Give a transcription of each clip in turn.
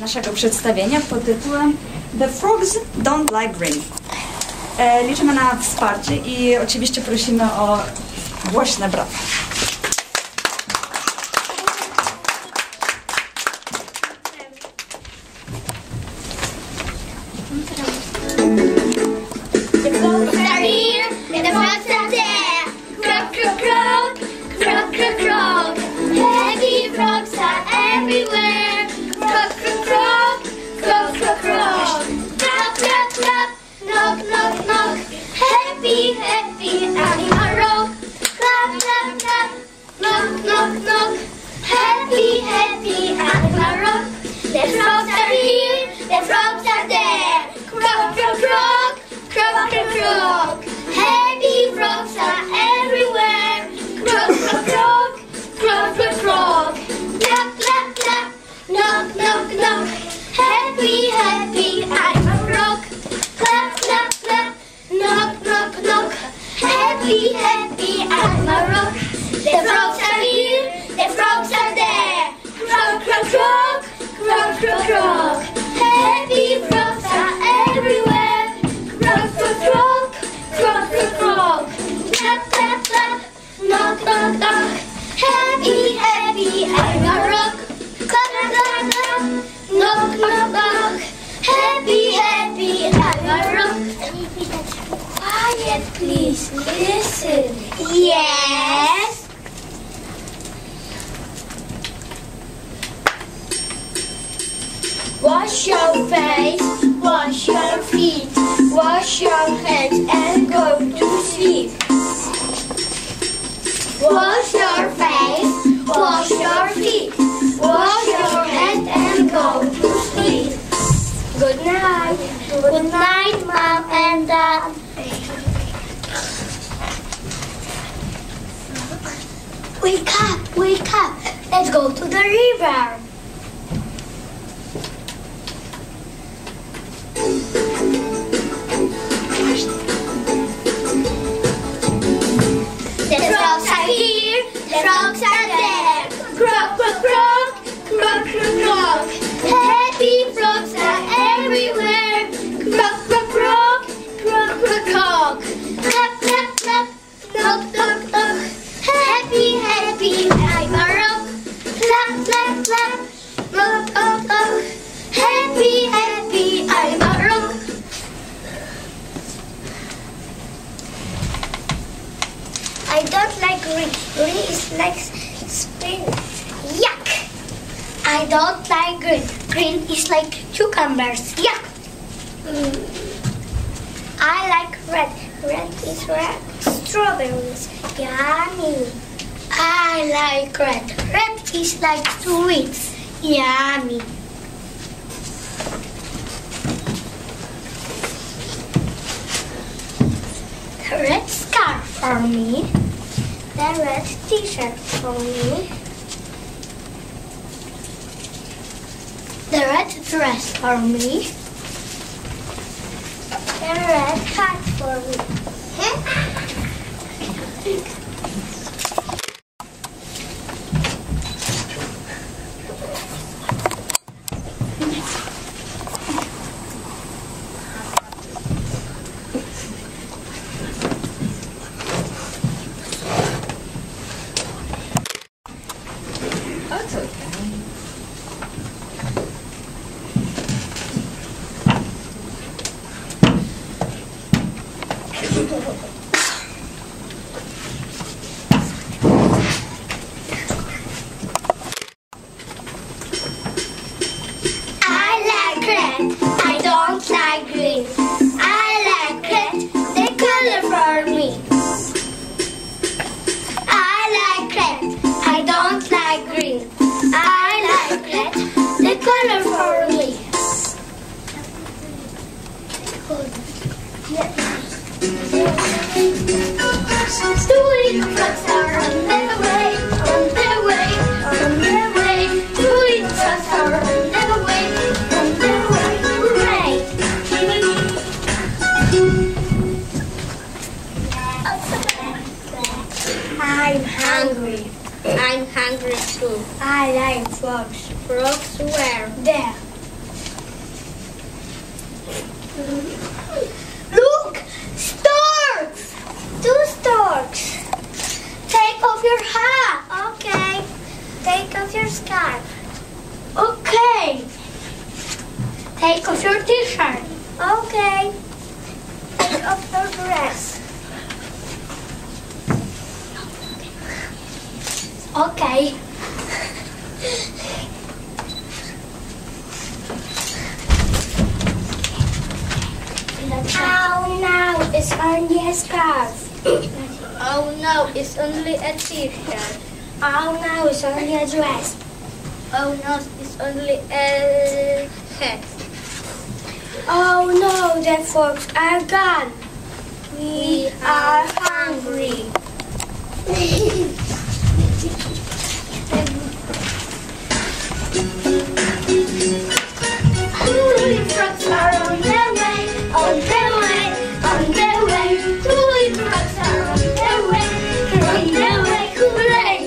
naszego przedstawienia pod tytułem The Frogs Don't Like Green. Liczymy na wsparcie i oczywiście prosimy o głośne brawa. The frogs are here, the frogs are there. Croak, croak, croak, croak, croak, croak. Happy frogs are everywhere. Croak, croak, croak, croak, croak, croak. Knock, knock, knock, knock, knock, knock. Happy, happy animal rock. Clap, clap, clap, knock, knock, knock. Happy, happy animal rock. The frogs are here, the frogs are there. Croak, croak, croak, croak, croak, croak. Happy frogs are everywhere. Croak, croak, croak, croak, croak, croak. Clap, clap, clap, knock, knock, knock. Happy, happy animal rock. Clap, clap, clap, knock, knock, knock. Happy, happy animal rock. The frogs are here, the frogs are there. Croak, croak, croak, croak, croak, croak. Happy frogs are everywhere. Croak, croak, croak, croak, croak, croak. Clap, clap, clap, knock, knock, knock. Happy, happy animal rock. Clap, clap, clap, knock, knock, knock. Happy, happy animal rock. Quiet, please. Listen. Yes. Wash your face, wash your feet, wash your hands and go to sleep. Wash your face, wash your feet, wash your hands and go to sleep. Good night. Good night, Mom and Dad. Wake up, wake up. Let's go to the river. The frogs are here, the frogs are there. Croak, croak, croak, croak, croak, croak. Happy frogs are everywhere. Croak, croak, croak, croak, croak, croak. Clap, clap, clap, knock, knock, knock. Happy, happy animal rock. Clap, clap, clap, knock, knock, knock. Happy, happy animal rock. I don't like green. Green is like spring. Yuck! I don't like green. Green is like cucumbers. Yuck! I like red. Red is red. Strawberries. Yummy. I like red. Red is like sweets. Yummy. The red scarf for me. The red t-shirt for me. The red dress for me. The red hat for me. That's okay. I like red. I don't like green. I like red. The color for me. I like red. I don't like green. I like red. The color for me. Two little frogs are on their way, on their way, on their way. Two little frogs are on their way, on their way. Take off your t-shirt. Okay. Take off your dress. Okay. Oh no, it's only a scarf. Oh no, it's only a t-shirt. Oh no, it's only a dress. Oh no, it's only a hat. Oh no, the forks are gone. We are hungry. Two frogs are on their way, on their way, on their way. Two frogs are on their way, hooray!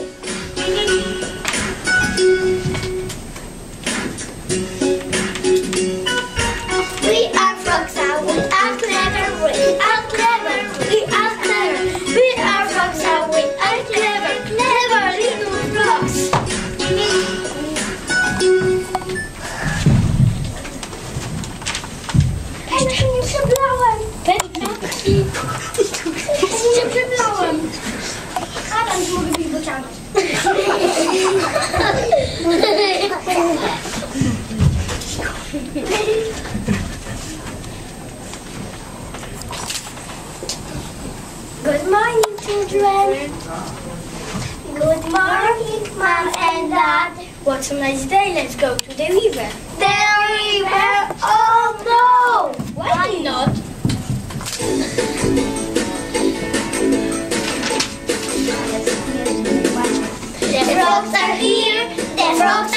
We are frogs, and we are clever, we are clever, we are clever. We are frogs, and we are clever, clever little frogs. Jeszcze nie przeblałem. Jeszcze nie przeblałem. Adam, mogę być bocianem. Good morning, children. Good morning, Mom and Dad. What a nice day. Let's go to the river. The river? Oh no! Why not? The frogs are here. The frogs